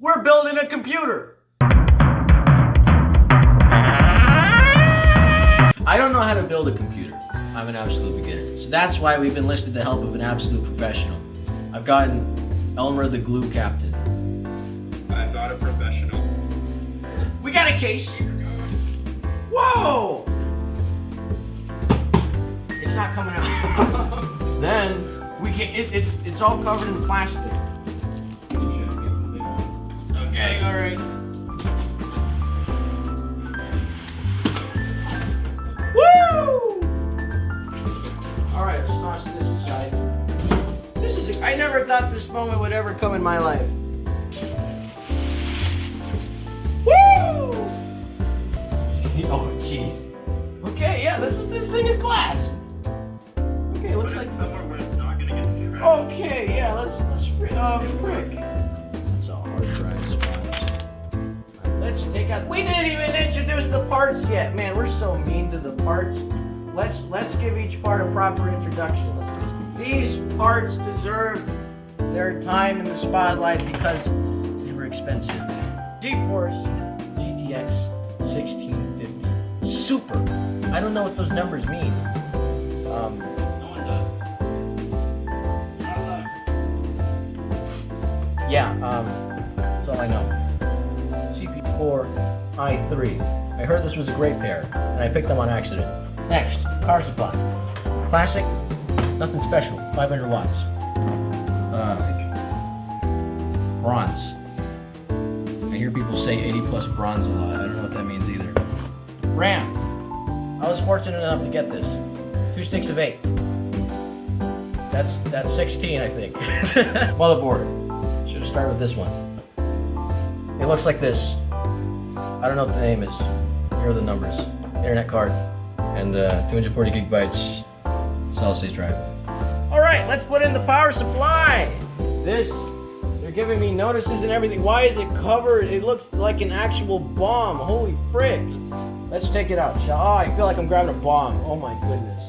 We're building a computer. I don't know how to build a computer. I'm an absolute beginner. So that's why we've enlisted the help of an absolute professional. I've gotten Elmer the glue captain. I'm not a professional. We got a case. Whoa! It's not coming out. Then we can. It's all covered in plastic. Okay, all right. Woo! All right, let's toss this aside. I never thought this moment would ever come in my life. Woo! Oh, jeez. Okay, yeah, this thing is glass. Okay, looks like somewhere where it's not gonna get scratched. Okay, yeah, let's frick. That's a hard drive spot. Let's take out. We didn't even introduce the parts yet, man. We're so mean to the parts. Let's give each part a proper introduction. These parts deserve their time in the spotlight because they were expensive. GeForce GTX 1650 Super. I don't know what those numbers mean. No one does. Yeah, that's all I know. CP4 i3. I heard this was a great pair, and I picked them on accident. Next, power supply. Classic, nothing special, 500 watts. Bronze. I hear people say 80 plus bronze a lot. I don't know what that means either. RAM. I was fortunate enough to get this. 2 sticks of 8. That's 16, I think. Motherboard. Should have started with this one. It looks like this. I don't know what the name is. Here are the numbers. Internet card. And 240 gigabytes solid state drive. Alright, let's put in the power supply. They're giving me notices and everything. Why is it covered? It looks like an actual bomb. Holy frick. Let's take it out. Oh, I feel like I'm grabbing a bomb. Oh my goodness.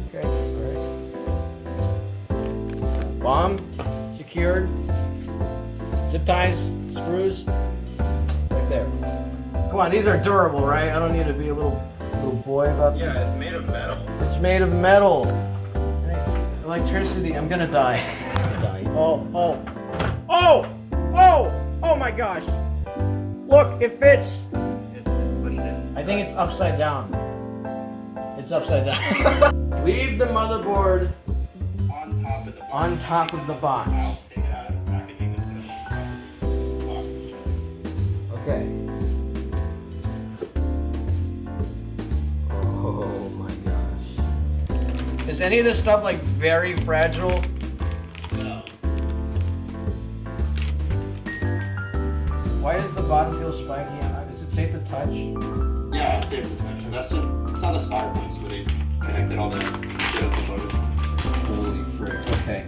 Okay, alright. Bomb secured. Zip ties, screws, right there. Come on, these are durable, right? I don't need to be a little boy about this. Yeah, it's made of metal. It's made of metal. Electricity, I'm gonna die. Oh my gosh. Look, it fits. It's pushed in. I think it's upside down. It's upside down. Leave the motherboard On top of the box. on top of the box. I'll take it out of the packaging. Okay. Oh my gosh. Is any of this stuff like very fragile? No. Why does the bottom feel spiky? Is it safe to touch? Yeah, it's safe to touch. That's not the side ones where they connected all the shit up the motors. Holy frick. Okay.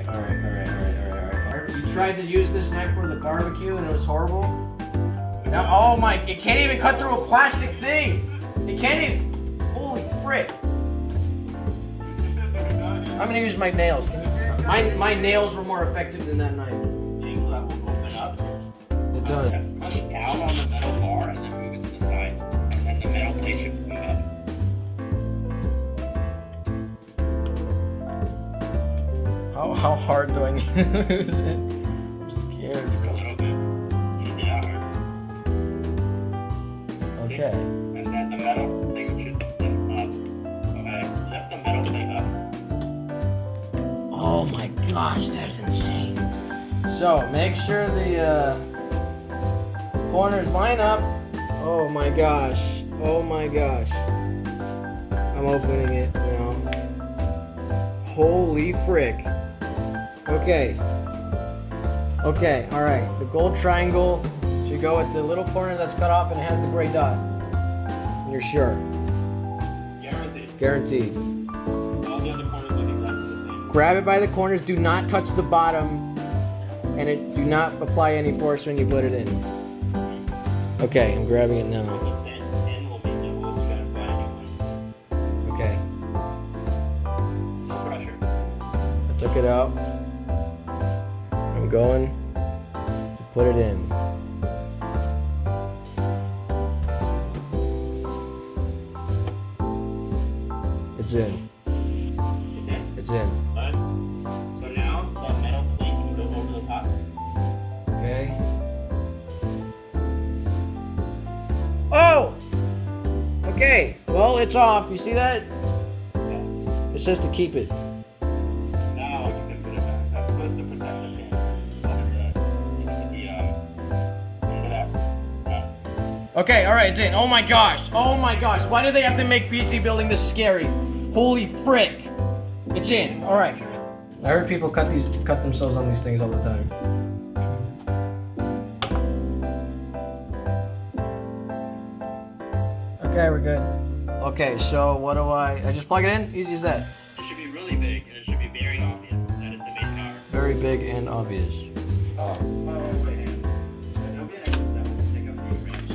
Alright. You tried to use this knife for the barbecue and it was horrible? Now, oh my, it can't even cut through a plastic thing! It can't even, holy frick. I'm gonna use my nails. My nails were more effective than that knife. The angle that will open up. It does. Push down on the metal bar and then move it to the side. And then the metal plate should move up. How hard do I need to move it? I'm scared. Just a little bit. Yeah. Okay. And then the metal thing should lift up. Okay, lift the metal thing up. Oh my gosh, that's insane. So, make sure the corners line up. Oh my gosh. I'm opening it now. Holy frick. Okay, alright. The gold triangle should go at the little corner that's cut off and it has the gray dot. You're sure? Guaranteed. All the other corners look exactly the same. Grab it by the corners, do not touch the bottom, and do not apply any force when you put it in. Okay, I'm grabbing it now. Okay. No pressure. Took it out. I'm going to put it in. It's in. It's in. Alright. So now that metal plate can go over the top. Okay. Oh! Okay. Well, it's off. You see that? Yeah. It says to keep it. Now you can put it back. That's supposed to protect the pan. Remember that? Yeah. Okay, alright, it's in. Oh my gosh. Oh my gosh. Why do they have to make PC building this scary? Holy frick. It's in. Alright. I heard people cut themselves on these things all the time. Okay, we're good. Okay, so what do I just plug it in? Easy as that. It should be really big and it should be very obvious that it's the main power. Very big and obvious. Oh, wait. There'll be an extra step. We'll take up the range.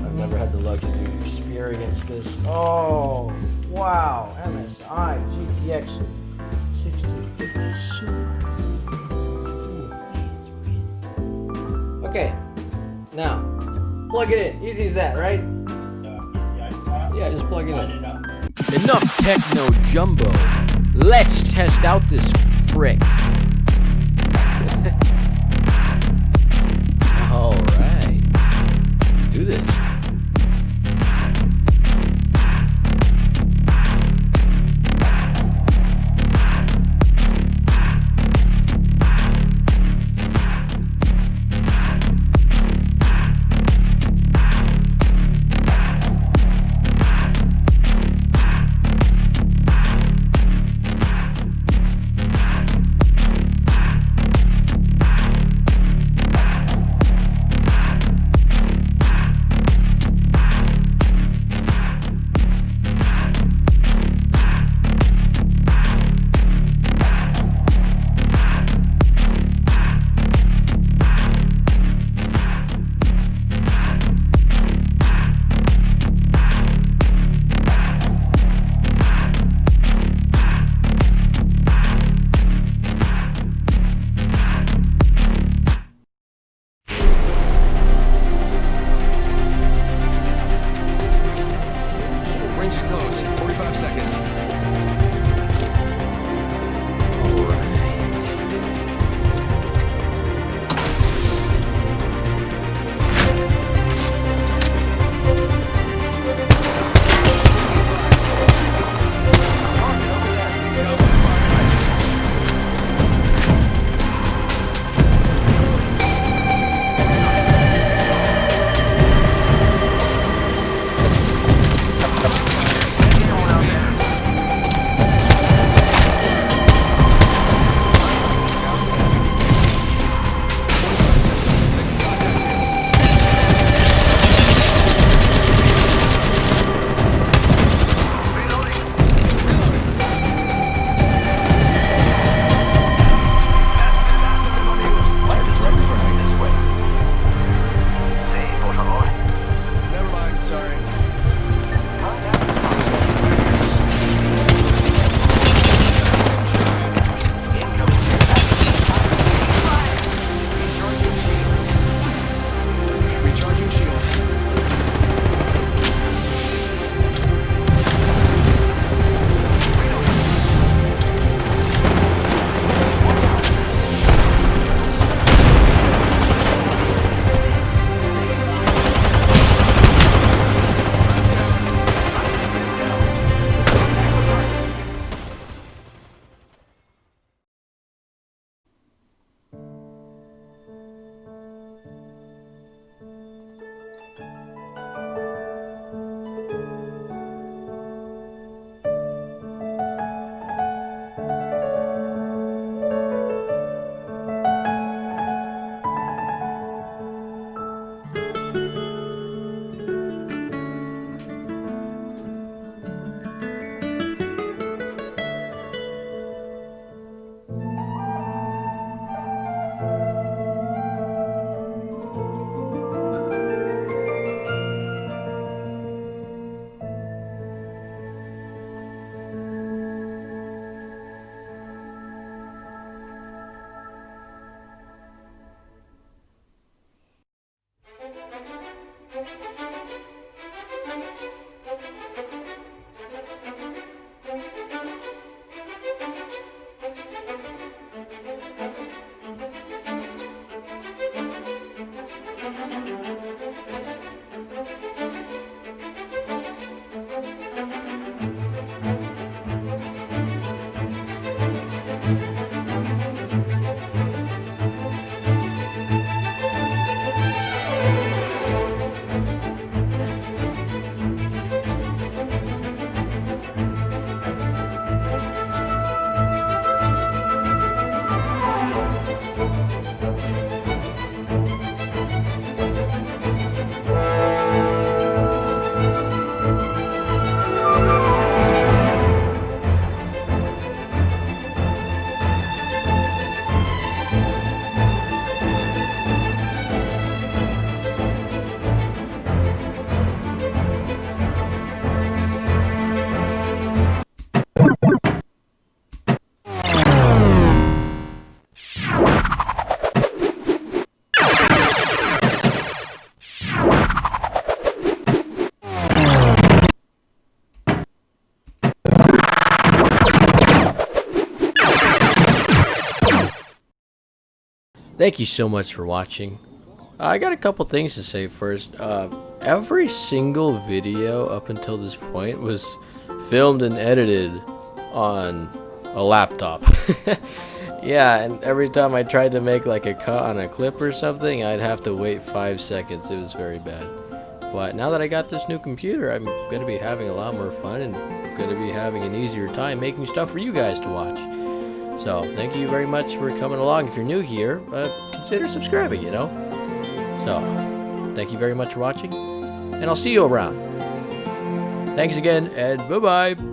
I've never had the luxury to experience this. Oh, wow. MSI GTX 6050 Super. Okay, now plug it in. Easy as that, right? Yeah, just plug it in. Enough techno jumbo. Let's test out this frick. All right. Let's do this. Thank you so much for watching. I got a couple things to say first. Every single video up until this point was filmed and edited on a laptop. Yeah, and every time I tried to make like a cut on a clip or something, I'd have to wait 5 seconds. It was very bad. But now that I got this new computer, I'm going to be having a lot more fun and going to be having an easier time making stuff for you guys to watch. So, thank you very much for coming along. If you're new here, consider subscribing, you know? So, thank you very much for watching, and I'll see you around. Thanks again, and bye-bye.